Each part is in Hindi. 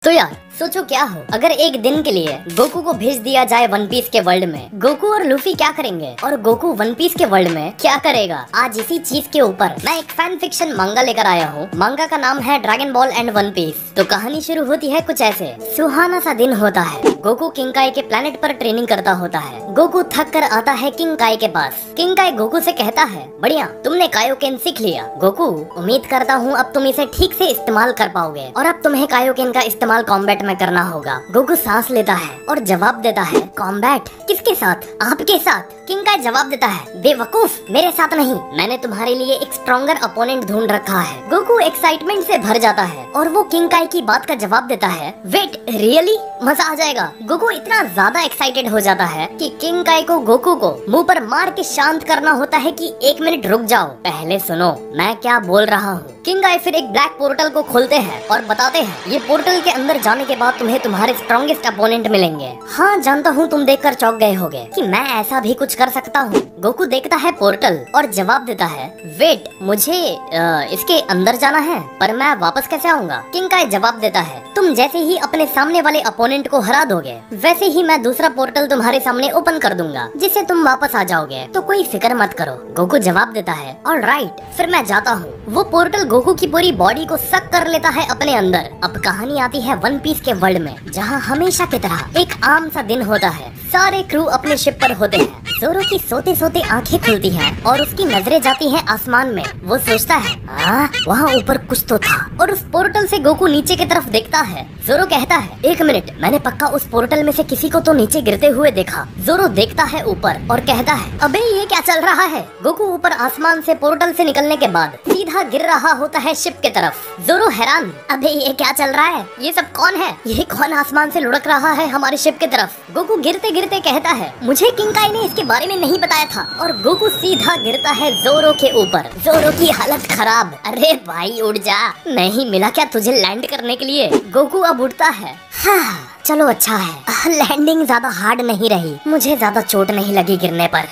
तो यार सोचो क्या हो अगर एक दिन के लिए गोकू को भेज दिया जाए वन पीस के वर्ल्ड में। गोकू और लूफी क्या करेंगे और गोकू वन पीस के वर्ल्ड में क्या करेगा? आज इसी चीज के ऊपर मैं एक फैन फिक्शन मांगा लेकर आया हूँ। मांगा का नाम है dragon ball and one piece. तो कहानी शुरू होती है कुछ ऐसे। सुहाना सा दिन होता है। गोकू किंकाई के प्लेनेट पर ट्रेनिंग करता होता है। गोकू थक कर आता है किंकाई के पास। किंकाई गोकू से कहता है, बढ़िया तुमने कायोकेन सीख लिया। गोकू, उम्मीद करता हूँ अब तुम इसे ठीक से इस्तेमाल कर पाओगे और अब तुम्हें कायोकेन का इस्तेमाल कॉम्बैट में करना होगा। गोकू सांस लेता है और जवाब देता है, कॉम्बैट किसके साथ? आपके साथ। किंकाई जवाब देता है, बेवकूफ, मेरे साथ नहीं, मैंने तुम्हारे लिए एक स्ट्रॉन्गर अपोनेंट ढूंढ रखा है। गोकू एक्साइटमेंट से भर जाता है और वो किंकाई की बात का जवाब देता है, वेट रियली, मजा आ जाएगा। गोकू इतना ज्यादा एक्साइटेड हो जाता है कि किंकाई को गोकू को मुंह पर मार के शांत करना होता है कि 1 मिनट रुक जाओ, पहले सुनो मैं क्या बोल रहा हूँ। किंकाई फिर एक ब्लैक पोर्टल को खोलते हैं और बताते हैं, ये पोर्टल के अंदर जाने के बाद तुम्हें तुम्हारे स्ट्रॉन्गेस्ट अपोनेंट मिलेंगे। हाँ जानता हूँ तुम देखकर चौंक गए होगे कि मैं ऐसा भी कुछ कर सकता हूँ। गोकू देखता है पोर्टल और जवाब देता है, वेट मुझे इसके अंदर जाना है, पर मैं वापस कैसे आऊँगा? किंकाई जवाब देता है, तुम जैसे ही अपने सामने वाले अपोनेंट को हरा दोगे वैसे ही मैं दूसरा पोर्टल तुम्हारे सामने ओपन कर दूंगा जिससे तुम वापस आ जाओगे, तो कोई फिक्र मत करो। गोकू जवाब देता है, ऑलराइट फिर मैं जाता हूँ। वो पोर्टल गोकू की पूरी बॉडी को सक कर लेता है अपने अंदर। अब कहानी आती है वन पीस के वर्ल्ड में, जहाँ हमेशा की तरह एक आम सा दिन होता है। सारे क्रू अपने शिप पर होते हैं। जोरो की सोते सोते आंखें खुलती हैं और उसकी नजरें जाती हैं आसमान में। वो सोचता है, वहाँ ऊपर कुछ तो था, और उस पोर्टल से गोकू नीचे की तरफ देखता है। जोरो कहता है, 1 मिनट, मैंने पक्का उस पोर्टल में से किसी को तो नीचे गिरते हुए देखा। जोरो देखता है ऊपर और कहता है, अबे ये क्या चल रहा है? गोकू ऊपर आसमान से पोर्टल से निकलने के बाद सीधा गिर रहा होता है शिप के तरफ। जोरो हैरान, अबे ये क्या चल रहा है? ये सब कौन है? ये कौन आसमान से लुढ़क रहा है हमारे शिप के तरफ? गोकू गिरते गिरते कहता है, मुझे किंकाई ने इसके बारे में नहीं बताया था, और गोकू सीधा गिरता है जोरो के ऊपर। जोरो की हालत खराब। अरे भाई उड़ जा, नहीं मिला क्या तुझे लैंड करने के लिए? गोकू अब उठता है। हाँ चलो अच्छा है, लैंडिंग ज्यादा हार्ड नहीं रही, मुझे ज्यादा चोट नहीं लगी गिरने पर।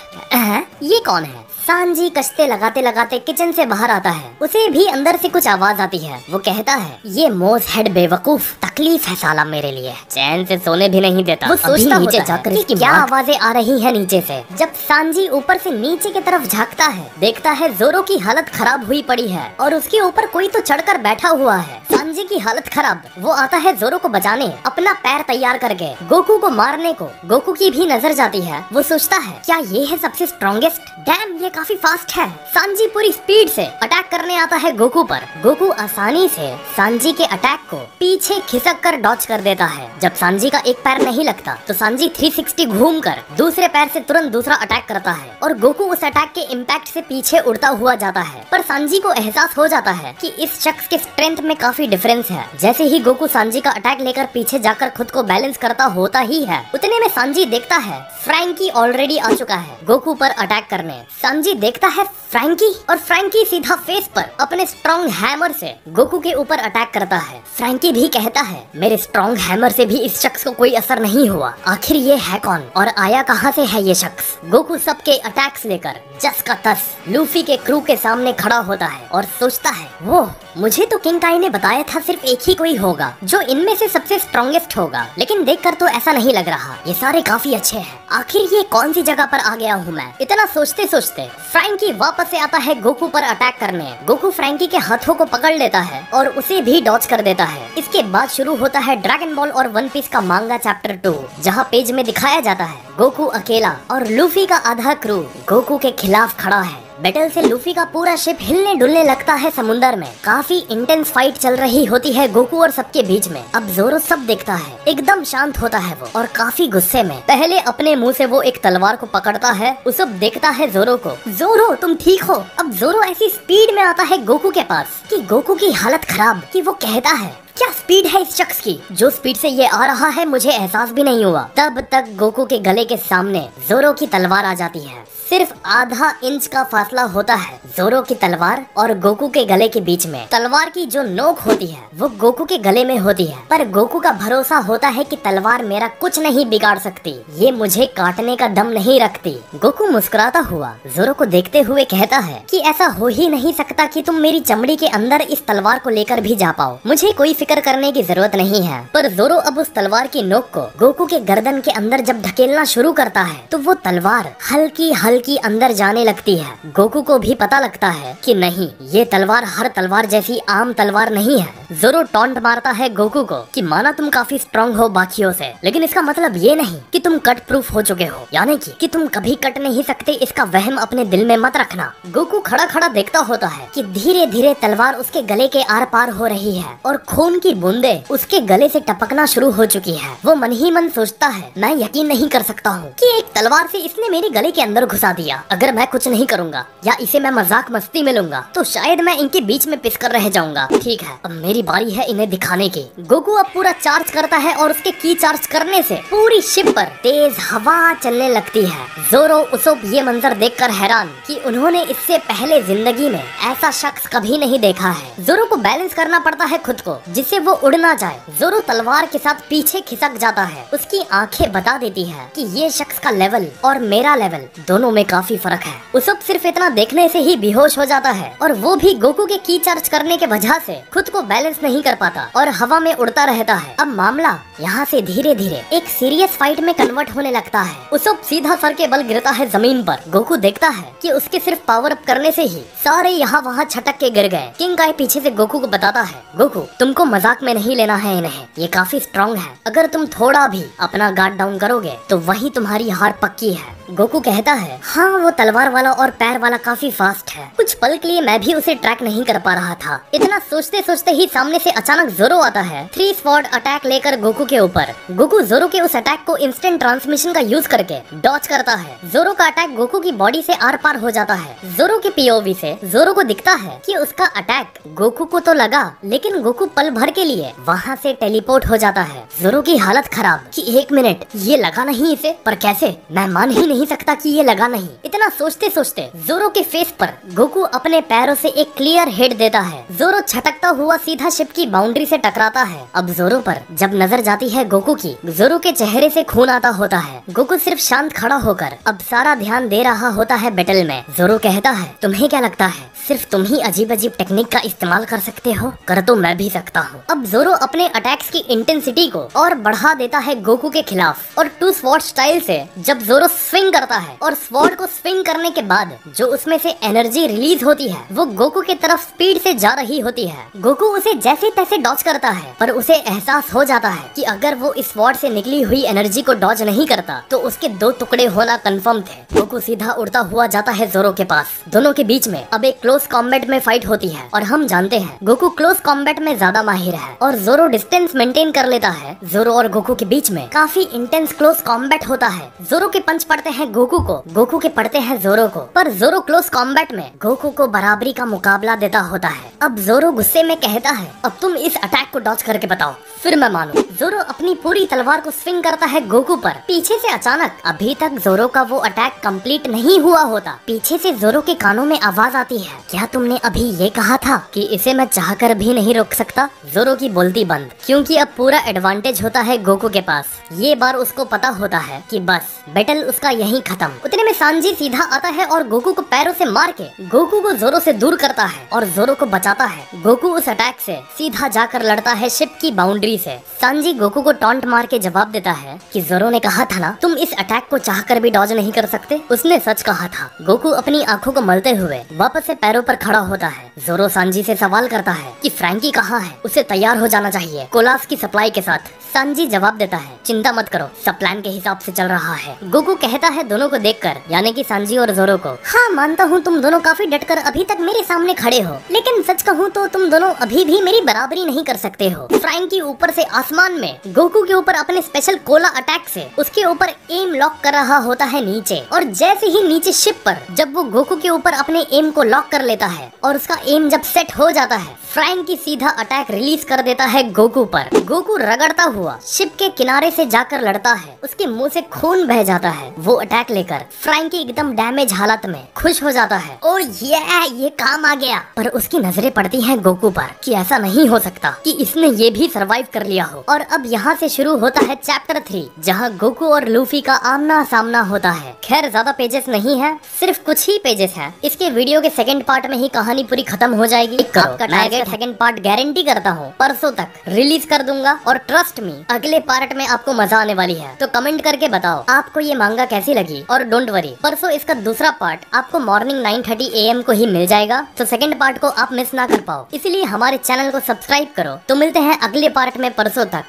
ये कौन है? सांजी कश्ते लगाते लगाते किचन से बाहर आता है। उसे भी अंदर से कुछ आवाज आती है। वो कहता है, ये मोस हेड बेवकूफ, तकलीफ है साला मेरे लिए, चैन से सोने भी नहीं देता। वो सोचता नीचे जाकर इसकी क्या आवाजें आ रही है नीचे से। जब सांजी ऊपर से नीचे की तरफ झांकता है, देखता है जोरो की हालत खराब हुई पड़ी है और उसके ऊपर कोई तो चढ़कर बैठा हुआ है। सांजी की हालत खराब। वो आता है जोरो को बचाने, अपना पैर तैयार करके गोकू को मारने को। गोकू की भी नजर जाती है। वो सोचता है, क्या ये है सबसे स्ट्रॉन्गेस्ट? डैम, ये काफी फास्ट है। सांजी पूरी स्पीड से अटैक करने आता है गोकू पर। गोकू आसानी से सांजी के अटैक को पीछे खिसक कर डॉच कर देता है। जब सांजी का एक पैर नहीं लगता तो सांजी 360 घूमकर दूसरे पैर से तुरंत दूसरा अटैक करता है और गोकू उस अटैक के इम्पैक्ट से पीछे उड़ता हुआ जाता है। पर सांजी को एहसास हो जाता है कि इस शख्स के स्ट्रेंथ में काफी डिफरेंस है। जैसे ही गोकू सांजी का अटैक लेकर पीछे जाकर खुद को बैलेंस करता होता ही है, उतने में सांजी देखता है फ्रैंकी ऑलरेडी आ चुका है गोकू पर अटैक करने। सांजी देखता है फ्रैंकी, और फ्रैंकी सीधा फेस पर अपने स्ट्रॉन्ग हैमर से गोकू के ऊपर अटैक करता है। फ्रैंकी भी कहता है, मेरे स्ट्रॉन्ग हैमर से भी इस शख्स को कोई असर नहीं हुआ, आखिर ये है कौन और आया कहां से है ये शख्स? गोकू सबके अटैक्स लेकर जस का तस लूफी के क्रू के सामने खड़ा होता है और सोचता है, वो मुझे तो किंकाई ने बताया था सिर्फ एक ही कोई होगा जो इनमें से सबसे स्ट्रॉन्गेस्ट होगा, लेकिन देखकर तो ऐसा नहीं लग रहा, ये सारे काफी अच्छे हैं। आखिर ये कौन सी जगह पर आ गया हूँ मैं? इतना सोचते सोचते फ्रैंकी वापस से आता है गोकू पर अटैक करने। गोकू फ्रैंकी के हाथों को पकड़ लेता है और उसे भी डॉच कर देता है। इसके बाद शुरू होता है ड्रैगन बॉल और वन पीस का मांगा चैप्टर 2, जहाँ पेज में दिखाया जाता है गोकू अकेला और लूफी का आधा क्रू गोकू के खिलाफ खड़ा है। बैटल से लूफी का पूरा शिप हिलने डुलने लगता है समुंदर में। काफी इंटेंस फाइट चल रही होती है गोकू और सबके बीच में। अब जोरो सब देखता है, एकदम शांत होता है वो और काफी गुस्से में। पहले अपने मुंह से वो एक तलवार को पकड़ता है, उसे देखता है जोरो को। जोरो तुम ठीक हो? अब जोरो ऐसी स्पीड में आता है गोकू के पास कि गोकू की हालत खराब कि वो कहता है, क्या स्पीड है इस शख्स की? जो स्पीड से ये आ रहा है मुझे एहसास भी नहीं हुआ। तब तक गोकू के गले के सामने जोरो की तलवार आ जाती है। सिर्फ आधा इंच का फासला होता है जोरो की तलवार और गोकू के गले के बीच में। तलवार की जो नोक होती है वो गोकू के गले में होती है, पर गोकू का भरोसा होता है कि तलवार मेरा कुछ नहीं बिगाड़ सकती, ये मुझे काटने का दम नहीं रखती। गोकू मुस्कुराता हुआ जोरो को देखते हुए कहता है कि ऐसा हो ही नहीं सकता कि तुम मेरी चमड़ी के अंदर इस तलवार को लेकर भी जा पाओ। मुझे कोई फिक्र करने की जरूरत नहीं है। पर जोरो अब उस तलवार की नोक को गोकू के गर्दन के अंदर जब ढकेलना शुरू करता है तो वो तलवार हल्की हल्की अंदर जाने लगती है। गोकू को भी पता लगता है कि नहीं, ये तलवार हर तलवार जैसी आम तलवार नहीं है। जोरो टॉन्ट मारता है गोकू को कि माना तुम काफी स्ट्रॉन्ग हो बाकियों से, लेकिन इसका मतलब ये नहीं कि तुम कट प्रूफ हो चुके हो, यानी कि तुम कभी कट नहीं सकते। इसका वहम अपने दिल में मत रखना। गोकू खड़ा खड़ा देखता होता है कि धीरे धीरे तलवार उसके गले के आर पार हो रही है और खून की बूंदे उसके गले से टपकना शुरू हो चुकी है। वो मन ही मन सोचता है, मैं यकीन नहीं कर सकता हूँ कि एक तलवार से इसने मेरे गले के अंदर घुसा दिया। अगर मैं कुछ नहीं करूँगा या इसे मैं मजाक मस्ती में लूंगा तो शायद मैं इनके बीच में पिसकर रह जाऊंगा। ठीक है, अब मेरी बारी है इन्हें दिखाने की। गोकू अब पूरा चार्ज करता है और उसके की चार्ज करने से पूरी शिप पर तेज हवा चलने लगती है। जोरो उसोप ये मंजर देखकर हैरान कि उन्होंने इससे पहले जिंदगी में ऐसा शख्स कभी नहीं देखा है। जोरो को बैलेंस करना पड़ता है खुद को जिससे वो उड़ ना जाए। जोरो तलवार के साथ पीछे खिसक जाता है। उसकी आंखें बता देती है कि ये शख्स का लेवल और मेरा लेवल दोनों में काफी फर्क है। उसोप सिर्फ इतना देखने से ही बेहोश हो जाता है और वो भी गोकू के की चार्ज करने के वजह से खुद को बैलेंस नहीं कर पाता और हवा में उड़ता रहता है। अब मामला यहाँ से धीरे धीरे एक सीरियस फाइट में कन्वर्ट होने लगता है। उसोप सीधा सर के बल गिरता है जमीन पर। गोकू देखता है कि उसके सिर्फ पावर अप करने से ही सारे यहाँ वहाँ छटक के गिर गए। किंग काय पीछे से गोकू को बताता है, गोकू तुमको मजाक में नहीं लेना है इन्हें, ये काफी स्ट्रॉन्ग है। अगर तुम थोड़ा भी अपना गार्ड डाउन करोगे तो वही तुम्हारी हार पक्की है। गोकू कहता है, हाँ वो तलवार वाला और पैर वाला काफी फास्ट है। कुछ पल के लिए मैं भी उसे ट्रैक नहीं कर पा रहा था। इतना सोचते सोचते ही सामने से अचानक जोरो आता है 3 स्वॉर्ड अटैक लेकर गोकू के ऊपर। गोकू जोरो के उस अटैक को इंस्टेंट ट्रांसमिशन का यूज करके डॉच करता है। जोरो का अटैक गोकू की बॉडी से आर पार हो जाता है। जोरो के पीओवी से जोरो को दिखता है कि उसका अटैक गोकू को तो लगा, लेकिन गोकू पल भर के लिए वहाँ से टेलीपोर्ट हो जाता है। जोरो की हालत खराब कि 1 मिनट, ये लगा नहीं इसे, पर कैसे, मैं मान ही नहीं सकता कि ये लगा नहीं। इतना सोचते सोचते जोरो के फेस पर गोकू अपने पैरों से एक क्लियर हिट देता है। जोरो छटकता हुआ सीधा शिप की बाउंड्री से टकराता है। अब जोरो पर जब नजर जाती है गोकू की, जोरो के चेहरे से खून आता होता है। गोकू सिर्फ शांत खड़ा होकर अब सारा ध्यान दे रहा होता है बैटल में। जोरो कहता है, तुम्हें क्या लगता है सिर्फ तुम ही अजीब अजीब टेक्निक का इस्तेमाल कर सकते हो? कर तो मैं भी सकता हूँ। अब जोरो अपने अटैक्स की इंटेंसिटी को और बढ़ा देता है गोकू के खिलाफ और 2 स्वॉर्ड स्टाइल से जब जोरो स्विंग करता है और स्वॉर्ड को स्विंग करने के बाद जो उसमें से एनर्जी रिलीज होती है वो गोकू की तरफ स्पीड से जा रही होती है। गोकू उसे जैसे तैसे डॉज करता है, पर उसे एहसास हो जाता है कि अगर वो इस स्वॉर्ड से निकली हुई एनर्जी को डॉज नहीं करता तो उसके 2 टुकड़े होना कंफर्म थे। गोकू सीधा उड़ता हुआ जाता है जोरो के पास। दोनों के बीच में अब एक क्लोज कॉम्बैट में फाइट होती है और हम जानते हैं गोकू क्लोज कॉम्बैट में ज्यादा माहिर है और जोरो डिस्टेंस मेंटेन कर लेता है। जोरो और गोकू के बीच में काफी इंटेंस क्लोज कॉम्बैट होता है। जोरो के पंच पड़ते हैं गोकू को, गोकू के पड़ते हैं जोरो को, पर जोरो क्लोज कॉम्बैट में गोकू को बराबरी का मुकाबला देता होता है। अब जोरो गुस्से में कहता है, अब तुम इस अटैक को डॉज करके बताओ, फिर मैं मानूं। जोरो अपनी पूरी तलवार को स्विंग करता है गोकू पर। पीछे से अचानक अभी तक जोरो का वो अटैक कंप्लीट नहीं हुआ होता। पीछे से जोरो के कानों में आवाज आती है, क्या तुमने अभी ये कहा था कि इसे मैं चाहकर भी नहीं रोक सकता? जोरो की बोलती बंद, क्योंकि अब पूरा एडवांटेज होता है गोकू के पास। ये बार उसको पता होता है कि बस बैटल उसका यहीं खत्म। उतने में सांजी सीधा आता है और गोकू को पैरों से मार के गोकू को जोरो से दूर करता है और जोरो को बचाता है। गोकू उस अटैक से सीधा जाकर लड़ता है शिप की बाउंड्री से। सांजी गोकू को टॉन्ट मार के जवाब देता है कि जोरो ने कहा था ना, तुम इस अटैक को चाहकर भी डॉज नहीं कर सकते। उसने सच कहा था। गोकू अपनी आंखों को मलते हुए वापस से पैरों पर खड़ा होता है। जोरो सांजी से सवाल करता है कि फ्रैंकी कहाँ है, उसे तैयार हो जाना चाहिए कोलास की सप्लाई के साथ। सांजी जवाब देता है, चिंता मत करो, सब प्लान के हिसाब से चल रहा है। गोकू कहता है दोनों को देखकर, यानी कि सांजी और जोरो को, हाँ मानता हूँ तुम दोनों काफी डटकर अभी तक मेरे सामने खड़े हो, लेकिन सच कहूँ तो तुम दोनों अभी भी मेरी बराबरी नहीं कर सकते हो। फ्रैंकी ऊपर से आसमान में गोकू के ऊपर अपने स्पेशल कोला अटैक से उसके ऊपर एम लॉक कर रहा होता है नीचे, और जैसे ही नीचे शिप पर जब वो गोकू के ऊपर अपने एम को लॉक कर लेता है और उसका एम जब सेट हो जाता है, फ्रैंकी सीधा अटैक रिलीज कर देता है गोकू पर। गोकू रगड़ता हुआ, शिप के किनारे से जाकर लड़ता है, उसके मुंह से खून बह जाता है। वो अटैक लेकर फ्रैंकी एकदम डैमेज हालत में खुश हो जाता है। ओ ये काम आ गया। पर उसकी नजरें पड़ती हैं गोकू पर कि ऐसा नहीं हो सकता कि इसने ये भी सरवाइव कर लिया हो। और अब यहाँ से शुरू होता है चैप्टर 3, जहाँ गोकू और लूफी का आमना सामना होता है। खैर ज्यादा पेजेस नहीं है, सिर्फ कुछ ही पेजेस हैं। इसके वीडियो के सेकंड पार्ट में ही कहानी पूरी खत्म हो जाएगी। आपका टारगेट सेकंड पार्ट गारंटी करता हूँ परसों तक रिलीज कर दूंगा। और ट्रस्ट मी, अगले पार्ट में आपको मजा आने वाली है। तो कमेंट करके बताओ आपको ये मांगा कैसी लगी। और डोंट वरी, परसों इसका दूसरा पार्ट आपको मॉर्निंग 9:30 AM को ही मिल जाएगा। तो सेकंड पार्ट को आप मिस ना कर पाओ, इसलिए हमारे चैनल को सब्सक्राइब करो। तो मिलते हैं अगले पार्ट में परसों तक।